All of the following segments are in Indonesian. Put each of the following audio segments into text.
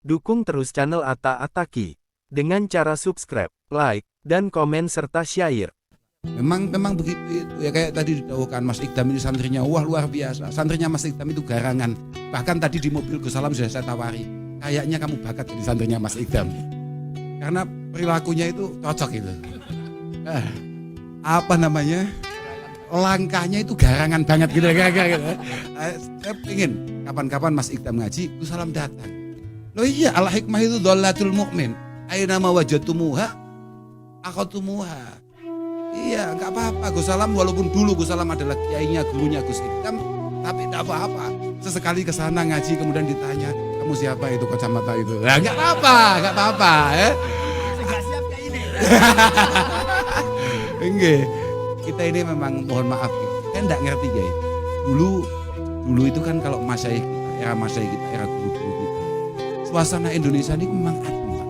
Dukung terus channel Atta Ataki dengan cara subscribe, like, dan komen serta share. Memang begitu itu ya, kayak tadi didawuhkan Mas Ikdam ini santrinya wah luar biasa. Santrinya Mas Ikdam itu garangan. Bahkan tadi di mobil Gus Salam sudah saya tawari. Kayaknya kamu bakat jadi santrinya Mas Ikdam. Karena perilakunya itu cocok itu. Apa namanya? Langkahnya itu garangan banget gitu. Saya pengen kapan-kapan Mas Ikdam ngaji, Gus Salam datang. Loh iya, al hikmah itu dhalatul mu'min. Aina ma wajadtumuha akhadtumuha. Iya, nggak apa-apa Gus Salam, walaupun dulu Gus Salam adalah kiainya, gurunya Gus Ikdam, tapi nggak apa-apa. Sesekali ke sana ngaji kemudian ditanya, kamu siapa itu kacamata itu? Nah, nggak apa-apa ya. Nggak siap kayak ini. Enggak. Kita ini memang mohon maaf, kita nggak ngerti guys. Dulu itu kan kalau masyayikh kita, era guru-guru kita, suasana Indonesia ini memang adem, Pak.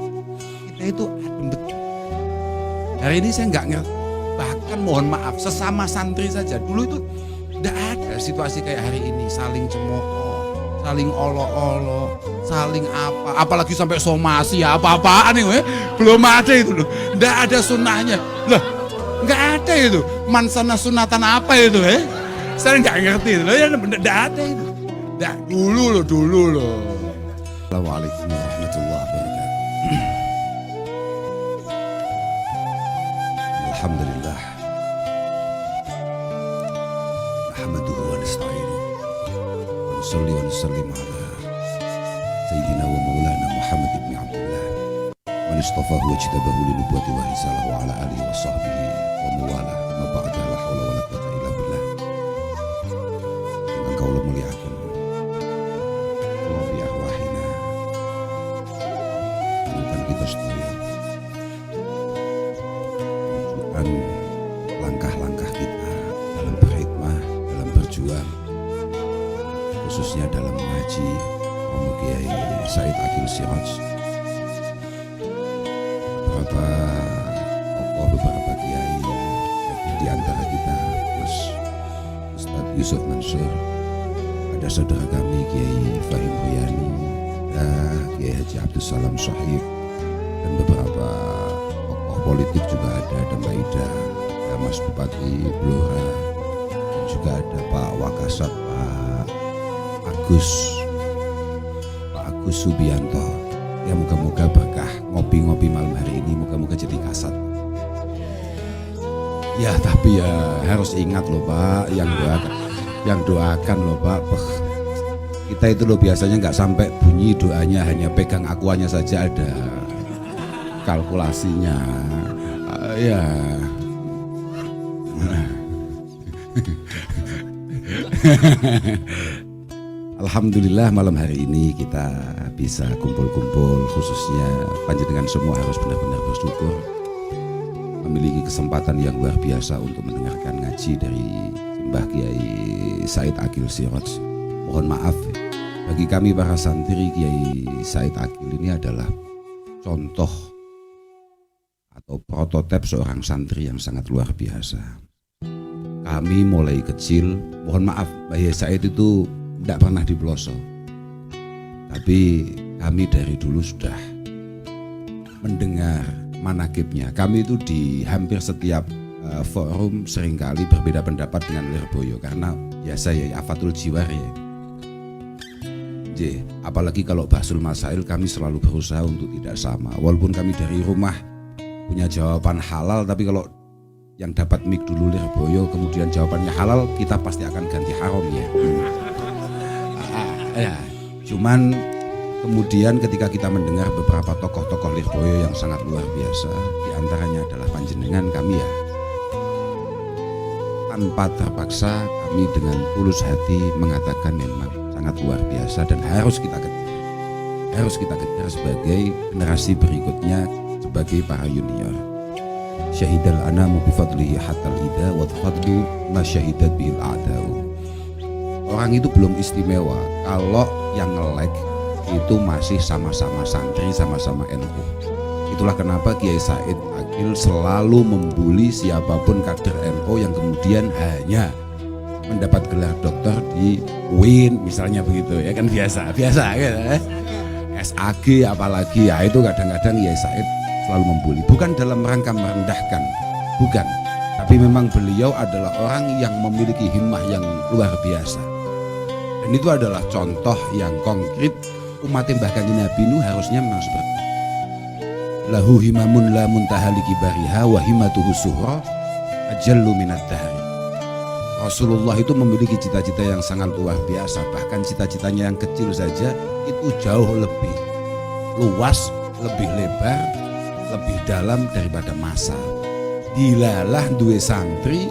Kita itu adem betul. Hari ini saya nggak ngerti. Bahkan mohon maaf, sesama santri saja dulu itu tidak ada situasi kayak hari ini, saling cemooh, saling olo-olo, saling apalagi sampai somasi ya, apa-apaan nih, belum ada itu loh, tidak ada sunnahnya, loh, nggak ada itu, mansana sunatan apa itu, saya nggak ngerti itu, ya tidak ada itu, dulu loh. Assalamualaikum warahmatullahi wabarakatuh. Alhamdulillah. Nahmaduhu wa nasta'inuhu wa nusalli wa nusallim ala sayyidina wa maulana Muhammad ibn Abdullah man istafahu wa jtabahu li nubuwwati wa risalah wa ala alihi wa sahbihi wa mawalah amma ba'da la haula wa la quwwata illa billah. Dengan kaula muliakan wa bi arwahina dan kita setuju langkah-langkah kita dalam berkhidmah, dalam berjuang, khususnya dalam mengaji Romo Kiai Said Akil Siraj, beberapa kiai di antara kita, Mas Ustadz Yusuf Mansur, ada saudara kami Kiai Fahim Huyani, Kiai Haji Abdul Salam Sohib, dan beberapa tokoh politik juga ada Mbak Ida, Mas Bupati Blora, dan juga ada Pak Wakasat, Pak Agus Subianto. Ya moga-moga berkah ngopi-ngopi malam hari ini, moga-moga jadi kasat. Ya tapi ya harus ingat loh Pak, yang doakan loh Pak. Kita itu loh biasanya nggak sampai bunyi doanya, hanya pegang akuannya saja ada kalkulasinya. Ya. Alhamdulillah malam hari ini kita bisa kumpul-kumpul, khususnya panjenengan semua harus benar-benar bersyukur memiliki kesempatan yang luar biasa untuk mendengarkan ngaji dari Simbah Kiai Said Akil Siraj. Mohon maaf bagi kami para santri, Kiai Said Akil ini adalah contoh atau prototipe seorang santri yang sangat luar biasa. Kami mulai kecil, mohon maaf, Mbah Yai Said itu tidak pernah di pelosok. Tapi kami dari dulu sudah mendengar manakibnya. Kami itu di hampir setiap forum seringkali berbeda pendapat dengan Lirboyo karena biasa ya afatul jiwar ya. Apalagi kalau bahsul masail kami selalu berusaha untuk tidak sama. Walaupun kami dari rumah punya jawaban halal, tapi kalau yang dapat mic dulu Lirboyo kemudian jawabannya halal, kita pasti akan ganti haram ya. Cuman kemudian ketika kita mendengar beberapa tokoh-tokoh Lirboyo yang sangat luar biasa, diantaranya adalah panjenengan, kami ya tanpa terpaksa kami dengan tulus hati mengatakan memang sangat luar biasa dan harus kita kejar sebagai generasi berikutnya, sebagai para junior. Syahidal anamu bifadlihi hatal ida wa fadlu ma syahidat bil a'da'u. Orang itu belum istimewa kalau yang nge-like itu masih sama-sama santri, sama-sama NU. Itulah kenapa Kiai Said Akil selalu membuli siapapun kader NU yang kemudian hanya mendapat gelar dokter di UIN misalnya begitu ya kan, biasa gitu. SAG apalagi ya, itu kadang-kadang Yai Said selalu membuli, bukan dalam rangka merendahkan, bukan, tapi memang beliau adalah orang yang memiliki himmah yang luar biasa, dan itu adalah contoh yang konkret umat Mbah Kanjeng Nabi Nuh harusnya memang seperti itu. Lahu himamun la muntahali kibariha wa himatuhu suhra ajallu minad dahri. Rasulullah itu memiliki cita-cita yang sangat luar biasa, bahkan cita-citanya yang kecil saja itu jauh lebih luas, lebih lebar, lebih dalam daripada masa. Dilalah duwe santri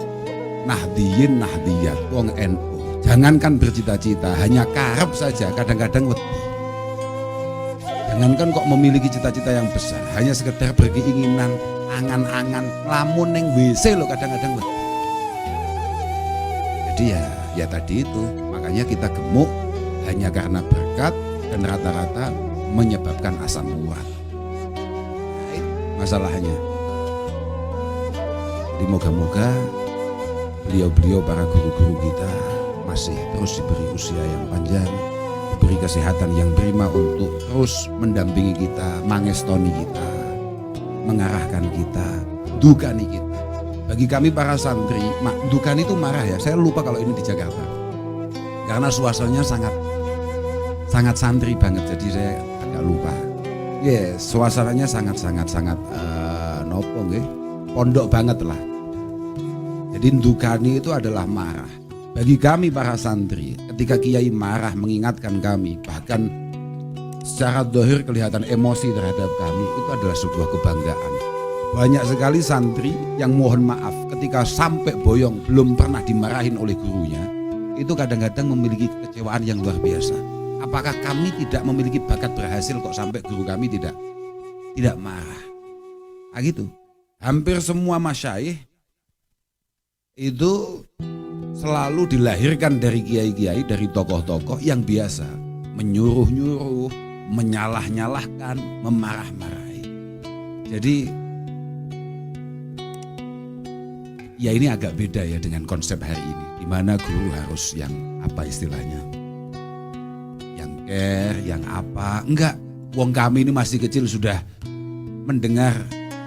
nahdiyin nahdiyat wong NU. Jangankan bercita-cita, hanya karep saja kadang-kadang wedi. Jangankan kok memiliki cita-cita yang besar, hanya sekedar berkeinginan, angan-angan, lamun neng WC lo kadang-kadang wedi. Jadi ya tadi itu, makanya kita gemuk hanya karena berkat dan rata-rata menyebabkan asam urat. Nah, itu masalahnya. Jadi moga-moga beliau-beliau para guru-guru kita masih terus diberi usia yang panjang, diberi kesehatan yang prima untuk terus mendampingi kita, mangestoni kita, mengarahkan kita, dukani kita. Bagi kami para santri, dukani itu marah ya. Saya lupa kalau ini di Jakarta, karena suasananya sangat santri banget. Jadi saya agak lupa. Yes, suasananya sangat nopo nggih, pondok banget lah. Jadi dukani itu adalah marah. Bagi kami para santri, ketika kiai marah mengingatkan kami, bahkan secara dohir kelihatan emosi terhadap kami, itu adalah sebuah kebanggaan. Banyak sekali santri yang mohon maaf ketika sampai boyong belum pernah dimarahin oleh gurunya, itu kadang-kadang memiliki kekecewaan yang luar biasa. Apakah kami tidak memiliki bakat berhasil kok sampai guru kami tidak marah? Nah gitu. Hampir semua masyayikh itu selalu dilahirkan dari kiai-kiai, dari tokoh-tokoh yang biasa menyuruh-nyuruh, menyalah-nyalahkan, memarah-marahi. Jadi ya ini agak beda ya dengan konsep hari ini, di mana guru harus yang apa istilahnya, yang care, yang apa, enggak. Wong kami ini masih kecil sudah mendengar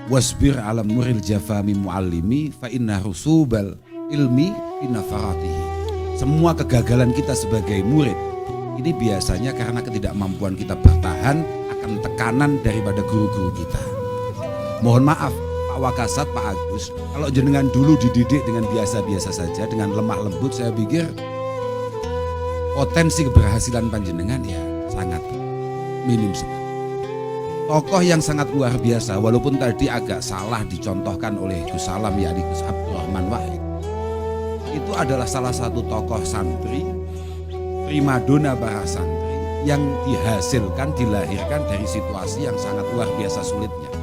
wasbir ala muril jafami muallimi fa inna rusubal ilmi inafaratihi. Semua kegagalan kita sebagai murid ini biasanya karena ketidakmampuan kita bertahan akan tekanan daripada guru-guru kita. Mohon maaf Pak Wakasat, Pak Agus, kalau jenengan dulu dididik dengan biasa-biasa saja, dengan lemah lembut, saya pikir potensi keberhasilan panjenengan ya sangat minim sekali. Tokoh yang sangat luar biasa, walaupun tadi agak salah dicontohkan oleh Gus Salam, yakni Gus Abdurrahman Wahid, itu adalah salah satu tokoh santri, primadona para santri yang dihasilkan, dilahirkan dari situasi yang sangat luar biasa sulitnya.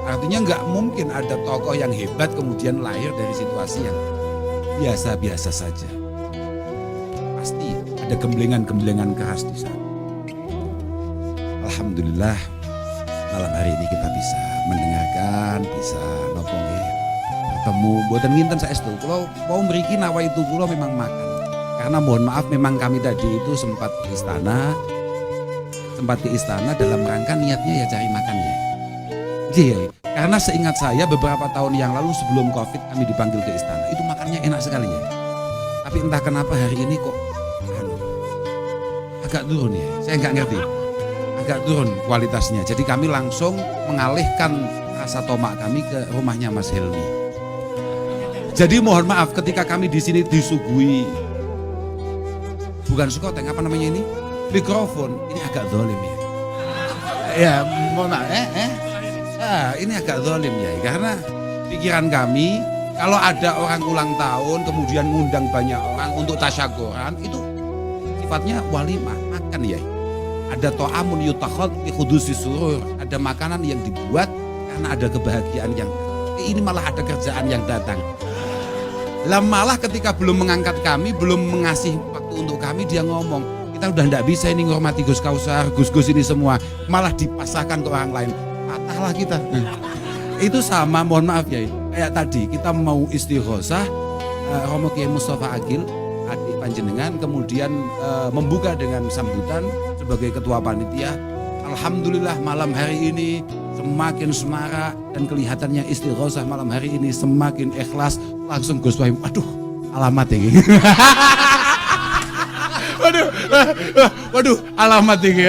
Artinya nggak mungkin ada tokoh yang hebat kemudian lahir dari situasi yang biasa-biasa saja. Pasti ada gemblengan-gemblengan keras di sana. Alhamdulillah malam hari ini kita bisa mendengarkan, bisa nopo nggih bertemu. Mboten nginten saestu kula mau mriki nawa itu kula memang makan. Karena mohon maaf memang kami tadi itu sempat ke istana dalam rangka niatnya ya cari makan ya. Iya, karena seingat saya beberapa tahun yang lalu sebelum Covid kami dipanggil ke istana, itu makannya enak sekali ya. Tapi entah kenapa hari ini kok agak turun ya, saya nggak ngerti. Agak turun kualitasnya. Jadi kami langsung mengalihkan rasa tomak kami ke rumahnya Mas Helmi. Jadi mohon maaf ketika kami di sini disuguhi bukan skoteng, apa namanya ini? Mikrofon, ini agak zalim ya. Ya, mohon maaf ini agak zalim ya, karena pikiran kami kalau ada orang ulang tahun kemudian ngundang banyak orang untuk tasyakuran, itu sifatnya walimah, makan ya. Ada to'amun yutakhad fi khudusi surur, ada makanan yang dibuat karena ada kebahagiaan yang ini malah ada kerjaan yang datang. Lah malah ketika belum mengangkat kami, belum mengasih waktu untuk kami, dia ngomong, kita udah ndak bisa ini ngormati Gus Kausar, Gus-gus ini semua, malah dipasahkan ke orang lain. Patahlah kita. Itu sama, mohon maaf ya, kayak tadi kita mau istighosah, Romo Kiai Mustafa Agil, adik panjenengan, kemudian membuka dengan sambutan sebagai ketua panitia. Alhamdulillah malam hari ini semakin semarak dan kelihatannya istighosah malam hari ini semakin ikhlas. Langsung Gus Wahim, waduh alamat ini. Waduh alamat ini.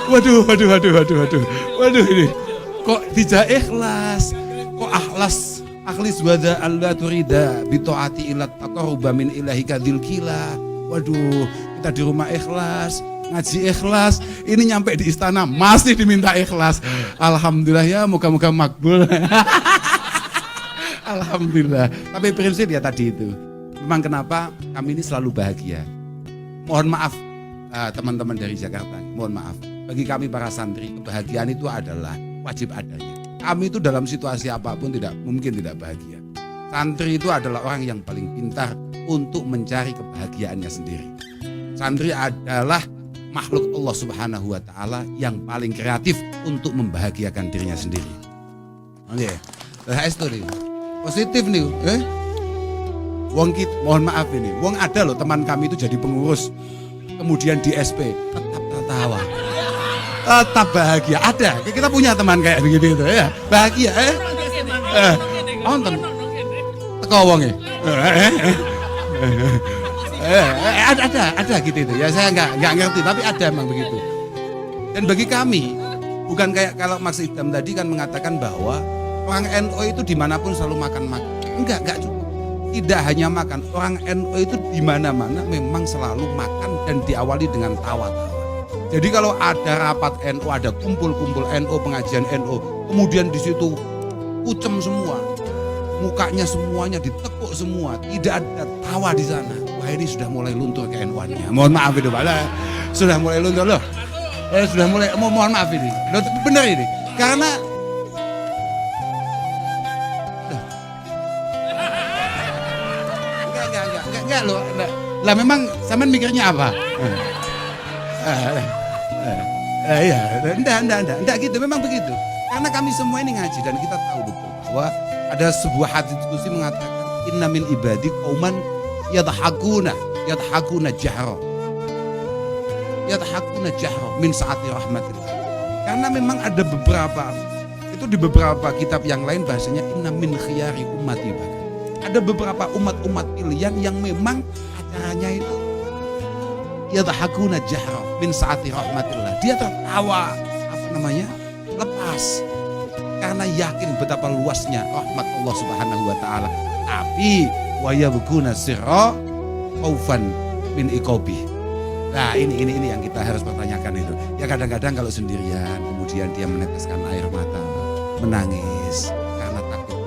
Waduh ini kok tidak ikhlas, kok akhlis wada alla turida bitaati ila taqarruba min ilahika dzil kila. Waduh, kita di rumah ikhlas, ngaji ikhlas, ini nyampe di istana masih diminta ikhlas. Alhamdulillah ya, moga-moga makbul. Alhamdulillah. Tapi prinsip ya tadi itu. Memang kenapa kami ini selalu bahagia. Mohon maaf teman-teman dari Jakarta, mohon maaf. Bagi kami para santri, kebahagiaan itu adalah wajib adanya. Kami itu dalam situasi apapun tidak mungkin tidak bahagia. Santri itu adalah orang yang paling pintar untuk mencari kebahagiaannya sendiri. Santri adalah makhluk Allah Subhanahu wa taala yang paling kreatif untuk membahagiakan dirinya sendiri. Oke. Itu nih. Positif nih, Wong mohon maaf ini. Wong ada loh teman kami itu jadi pengurus. Kemudian di SP tetap tertawa. Tetap bahagia. Ada. Kita punya teman kayak begitu itu ya. Bahagia nonton. Teko wonge. Ada gitu itu. Ya saya enggak ngerti tapi ada emang begitu. Dan bagi kami bukan kayak kalau Mas Idam tadi kan mengatakan bahwa orang NU itu dimanapun selalu makan-makan. Enggak cukup. Tidak hanya makan, orang NU itu dimana-mana memang selalu makan dan diawali dengan tawa-tawa. Jadi kalau ada rapat NU, ada kumpul-kumpul NU, pengajian NU, kemudian di situ pucem semua, mukanya semuanya ditekuk semua, tidak ada tawa di sana. Wah ini sudah mulai luntur ke NU-nya. Mohon maaf itu Pak, sudah mulai luntur loh. Sudah mulai, mohon maaf ini, loh, benar ini, karena enggak loh. Lah memang sampean mikirnya apa? Enggak gitu, memang begitu. Karena kami semua ini ngaji dan kita tahu betul bahwa ada sebuah hadis diskusi mengatakan inna min ibadi qauman yadhakuna jahra min saati rahmatillah. Karena memang ada beberapa itu di beberapa kitab yang lain bahasanya inna min khiyari ummati bahkan. Ada beberapa umat-umat pilihan yang memang acaranya itu yadhakuna jahra min saati rahmatillah. Dia tertawa lepas karena yakin betapa luasnya rahmat Allah Subhanahu wa taala. Tapi wa yabkuna sirra khaufan min iqabi. Nah, ini yang kita harus pertanyakan itu. Ya kadang-kadang kalau sendirian kemudian dia meneteskan air mata, menangis karena takut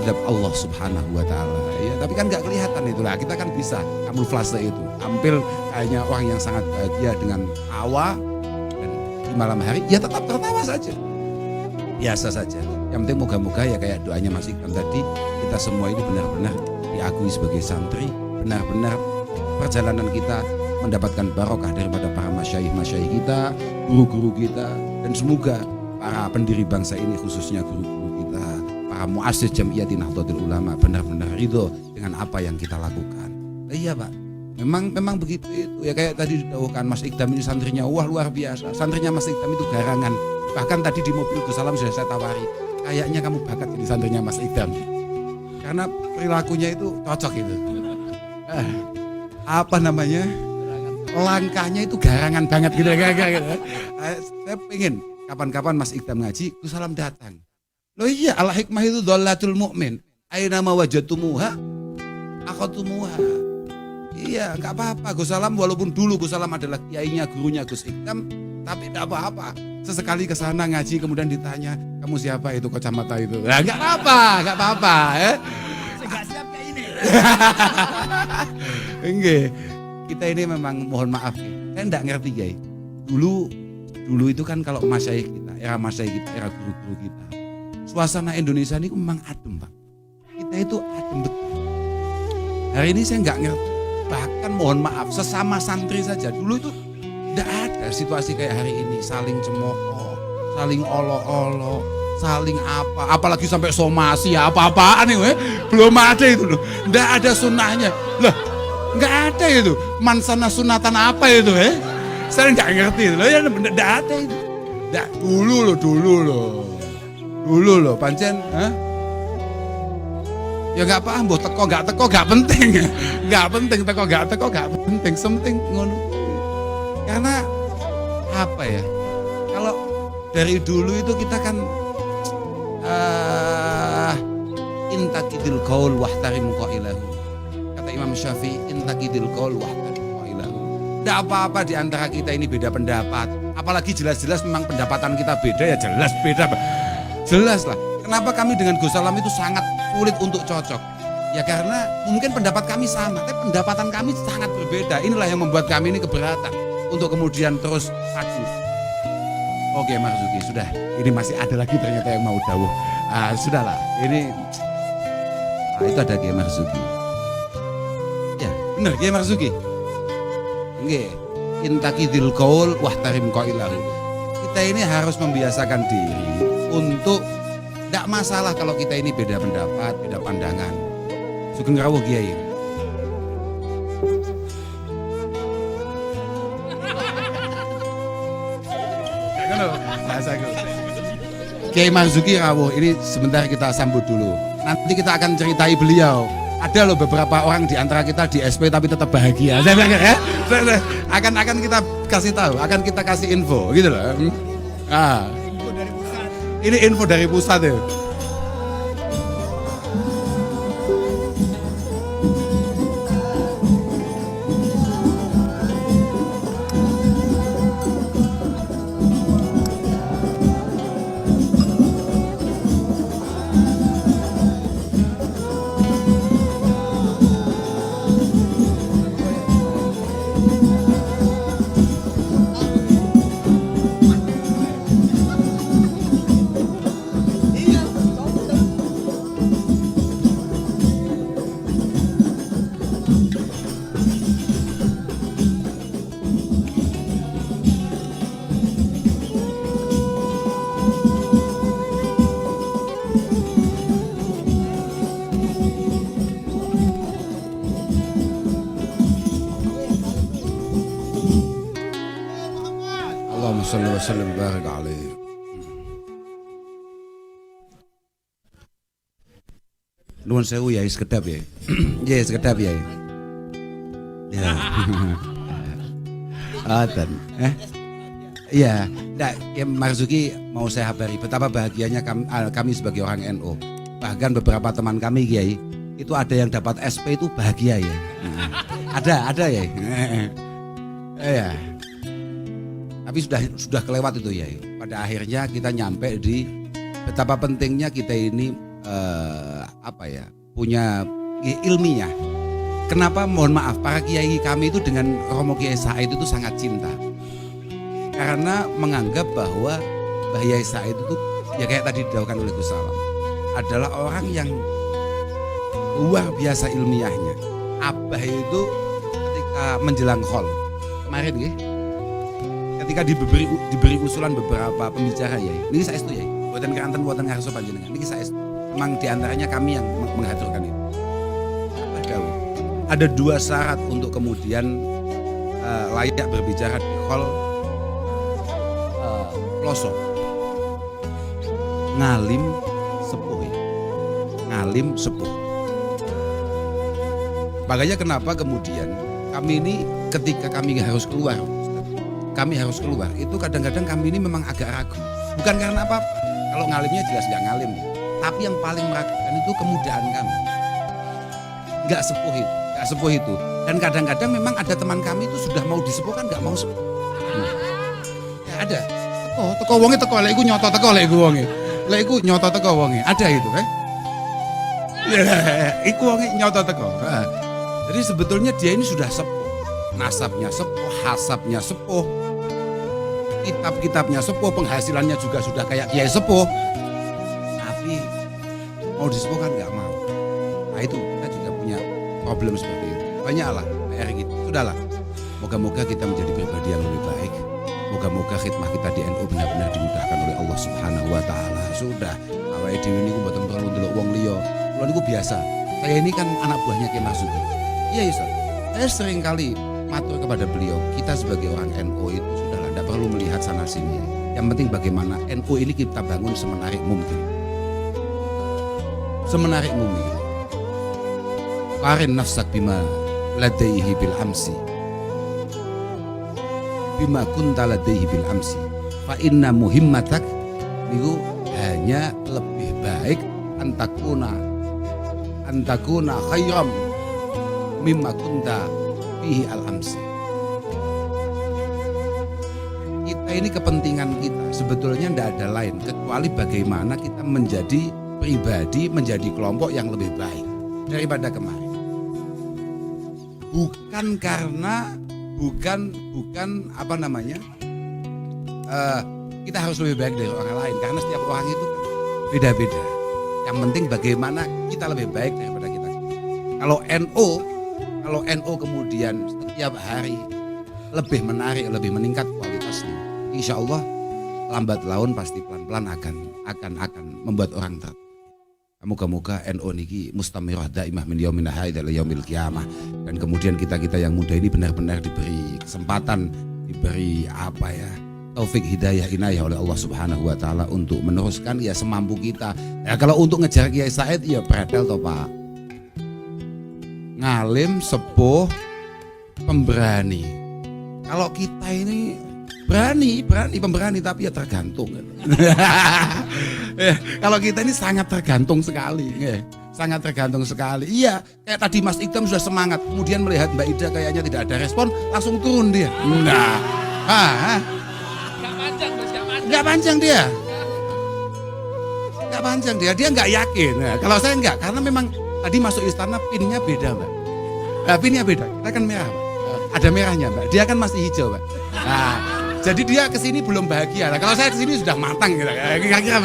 azab Allah Subhanahu wa taala. Ya, tapi kan enggak kelihatan itulah. Kita kan bisa kamuflase itu. Tampil kayaknya orang yang sangat bahagia dengan tawa dan di malam hari ya tetap tertawa saja. Biasa saja. Yang penting moga-moga ya kayak doanya Mas Ikram tadi, kita semua ini benar-benar diakui sebagai santri, benar-benar perjalanan kita mendapatkan barokah daripada para masyayikh kita, guru-guru kita, dan semoga para pendiri bangsa ini khususnya guru-guru kita, para muassis Jam'iyatin Nahdlatul Ulama benar-benar ridho dengan apa yang kita lakukan. Iya Pak, memang begitu itu. Ya kayak tadi didawuhkan Mas Ikdam ini santrinya wah luar biasa. Santrinya Mas Ikdam itu garangan. Bahkan tadi di mobil Gus Salam sudah saya tawari, kayaknya kamu bakat jadi santrinya Mas Ikdam. Karena perilakunya itu cocok itu. Langkahnya itu garangan banget gitu. Saya pengen kapan-kapan Mas Ikdam ngaji, Gus Salam datang. Loh iya, al hikmah itu dhalatul mu'min. Aina ma wajadtumuha akhadtumuha. Iya, enggak apa-apa Gus Salam, walaupun dulu Gus Salam adalah kiainya, gurunya Gus Ikdam, tapi enggak apa-apa. Sesekali ke sana ngaji kemudian ditanya, "Kamu siapa itu kacamata itu?" Nah, enggak apa-apa, Enggak siap kayak ini. Enggak. Kita ini memang mohon maaf ya. Saya enggak ngerti ya. Dulu itu kan kalau masyayikh kita, era masyayikh kita, era guru-guru kita. Suasana Indonesia ini memang adem, Pak. Kita itu adem betul. Hari ini saya enggak ngerti. Bahkan mohon maaf, sesama santri saja dulu itu tidak ada situasi kayak hari ini, saling cemooh, saling olo-olo, saling apalagi sampai somasi ya apa-apaan nih, belum ada itu loh, tidak ada sunnahnya. Lah, Nggak ada itu. Mansana sunatan apa itu Saya nggak ngerti itu loh. Ya nggak ada itu. Nggak, dulu loh pancen. Ya nggak paham, boh teko nggak penting, nggak penting teko nggak penting, sementing ngono. Karena apa ya? Kalau dari dulu itu kita kan intakidil qaul wahtarim qailahu. Kata Imam Syafi'i, intakidil qaul wahtarim qailahu. Tidak apa-apa di antara kita ini beda pendapat. Apalagi jelas-jelas memang pendapatan kita beda ya jelas beda. Jelas lah. Kenapa kami dengan Gus Salam itu sangat sulit untuk cocok? Ya karena mungkin pendapat kami sama, tapi pendapatan kami sangat berbeda. Inilah yang membuat kami ini keberatan untuk kemudian terus satu. Oke Marzuki, sudah. Ini masih ada lagi ternyata yang mau dawuh. Sudahlah, ini itu ada Kiai Marzuki. Ya, benar Kiai Marzuki. Nggih, intakidil qaul wahtarim qailahu. Kita ini harus membiasakan diri untuk tidak masalah kalau kita ini beda pendapat, beda pandangan. Sugeng rawuh Kiai. Kiai Marzuki rawuh, ini sebentar kita sambut dulu. Nanti kita akan ceritai beliau. Ada loh beberapa orang di antara kita di SP tapi tetap bahagia. Akan kita kasih tahu, akan kita kasih info gitu loh. Info dari pusat. Ini info dari pusat ya. Allahumma shalli wa sallim barik alaihi. Nuwun sewu ya, sekedap ya. Ya, sekedap ya. Ya. Adan. Iya, ya Marzuki mau saya habari betapa bahagianya kami sebagai orang NU. Bahkan beberapa teman kami Kiai itu ada yang dapat SP itu bahagia ya. Ada ya. Ya. Tapi sudah kelewat itu ya. Pada akhirnya kita nyampe di betapa pentingnya kita ini punya ilmiah. Kenapa mohon maaf para kiai kami itu dengan Romo Kiai Said itu sangat cinta. Karena menganggap bahwa Mbah Yai Said itu ya kayak tadi didawuhkan oleh Gus Salam adalah orang yang luar biasa ilmiahnya. Abah itu ketika menjelang khol kemarin ya, ketika diberi usulan beberapa pembicara ya, ini saya itu ya, buatan keranten buatan ngarso panjenengan, ini saya memang diantaranya kami yang mengaturkan itu. Ada dua syarat untuk kemudian layak berbicara di khol pelosok. Ngalim sepuh ya. Ngalim sepuh. Makanya kenapa kemudian kami ini ketika kami harus keluar, itu kadang-kadang kami ini memang agak ragu. Bukan karena apa, kalau ngalimnya jelas nggak ngalim, tapi yang paling meragukan itu kemudaan kami. Nggak sepuh itu. Dan kadang-kadang memang ada teman kami itu sudah mau disepuhkan nggak mau sepuh. Ya ada. Teko wonge teko, lek iku nyoto teko lek iku wonge. Lek iku nyoto teko wonge. Ada itu kan? Ya, iku wonge nyoto teko. Jadi sebetulnya dia ini sudah sepuh. Nasabnya sepuh, hasabnya sepuh. Kitab-kitabnya sepuh, penghasilannya juga sudah kayak kiai sepuh. Tapi mau disepuhkan nggak mau. Nah itu kita juga punya problem seperti itu. Banyaklah PR gitu. Sudahlah. Moga-moga kita menjadi pribadi yang lebih baik. Moga-moga khidmah kita di NU benar-benar dimudahkan oleh Allah Subhanahu wa taala. Sudah, awake dhewe niku mboten perlu ndelok wong liya. Kula niku biasa. Saya ini kan anak buahnya Kiai Marzuki. Iya, Ustaz. Saya sering kali matur kepada beliau, kita sebagai orang NU itu sudahlah, tidak perlu melihat sana sini. Yang penting bagaimana NU ini kita bangun semenarik mungkin. Semenarik mungkin. Qarin nafsak bima ladaihi bil amsi. Bima kunta ladaihi bil amsi. Fa inna muhimmatak niku hanya lebih baik antakuna khairam mimma kunta fihi al amsi. Kita ini kepentingan kita sebetulnya tidak ada lain kecuali bagaimana kita menjadi pribadi, menjadi kelompok yang lebih baik daripada kemarin. Bukan karena apa namanya, kita harus lebih baik dari orang lain, karena setiap orang itu kan beda-beda. Yang penting bagaimana kita lebih baik daripada kita. Kalau NU kemudian setiap hari lebih menarik, lebih meningkat kualitasnya, insya Allah lambat laun pasti pelan-pelan akan membuat orang tertarik. Moga-moga NU niki mustamirah daimah min yaumina hadza ila yaumil qiyamah, dan kemudian kita yang muda ini benar-benar diberi kesempatan, diberi taufik hidayah inayah oleh Allah Subhanahu wa taala untuk meneruskan ya semampu kita. Ya kalau untuk ngejar Kiai Said ya pretel toh Pak. Ngalim, sepuh, pemberani. Kalau kita ini pemberani tapi ya tergantung. Kalau kita ini sangat tergantung sekali, sangat tergantung sekali. Iya, kayak tadi Mas Ikdam sudah semangat, kemudian melihat Mbak Ida kayaknya tidak ada respon, langsung turun dia. Nah, nggak panjang dia, dia nggak yakin. Nah, kalau saya nggak, karena memang tadi masuk istana pinnya beda Mbak. Pinnya beda, kita kan merah Mbak. Ada merahnya Mbak, dia kan masih hijau Mbak. Nah, jadi dia kesini belum bahagia. Nah, kalau saya kesini sudah matang gitu. Kira-kira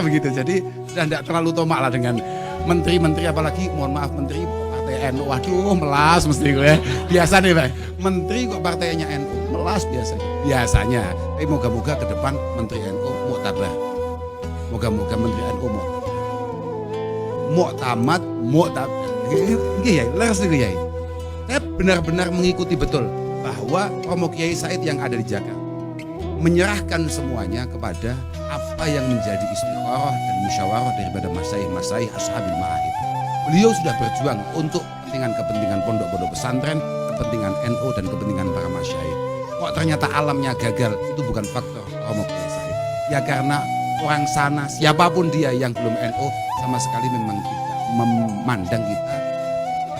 begitu. Jadi sudah tidak terlalu tomak lah dengan menteri-menteri, apalagi mohon maaf menteri partai NU. Waduh, melas mesti gue. Biasa nih Pak. Menteri kok partainya NU, melas biasanya. Tapi moga-moga ke depan menteri NU muktabar. Moga-moga menteri NU muktamad. Iya, leres nih ya. Saya benar-benar mengikuti betul bahwa Romo Kiai Said yang ada di Jakarta menyerahkan semuanya kepada apa yang menjadi istikharah dan musyawarah daripada masaih ashabil ma'ahid. Beliau sudah berjuang untuk kepentingan pondok-pondok pesantren, kepentingan NU dan kepentingan para masyayikh. Kok ternyata alamnya gagal, itu bukan faktor Romo Kiai Said. Ya karena orang sana, siapapun dia yang belum NU, sama sekali memang tidak memandang kita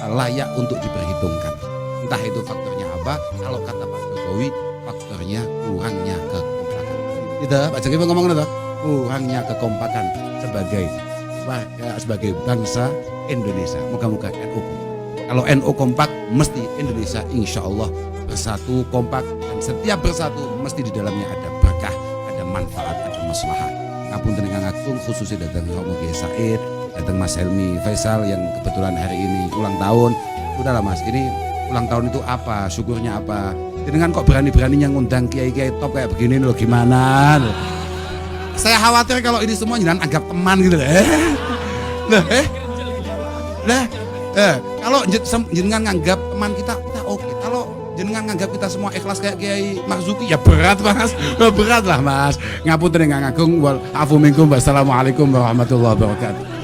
layak untuk diperhitungkan. Entah itu faktornya apa, kalau kata Pak Jokowi, faktornya kurangnya kekompakan. Gitu, Pak Jokowi ngomong itu, kurangnya kekompakan sebagai bangsa Indonesia. Moga-moga NU. Kalau NU kompak, mesti Indonesia insya Allah bersatu kompak, dan setiap bersatu mesti di dalamnya ada berkah, ada manfaat, ada maslahat. Ngapunten ingkang agung, khususnya datang Romo Kiai Said, datang Mas Helmi Faisal yang kebetulan hari ini ulang tahun. Udahlah Mas, ini ulang tahun itu apa? Syukurnya apa? Dengan kok berani-beraninya ngundang kiai-kiai top kayak begini loh, gimana loh. Saya khawatir kalau ini semua jangan anggap teman gitu loh. Kalau jenengan nganggap teman kita oke. Kalau jenengan nganggap kita semua ikhlas kayak Kiai Marzuki, ya berat Mas. Berat lah Mas. Ngapunten ingkang agung, wal afu minkum, wassalamualaikum warahmatullahi wabarakatuh.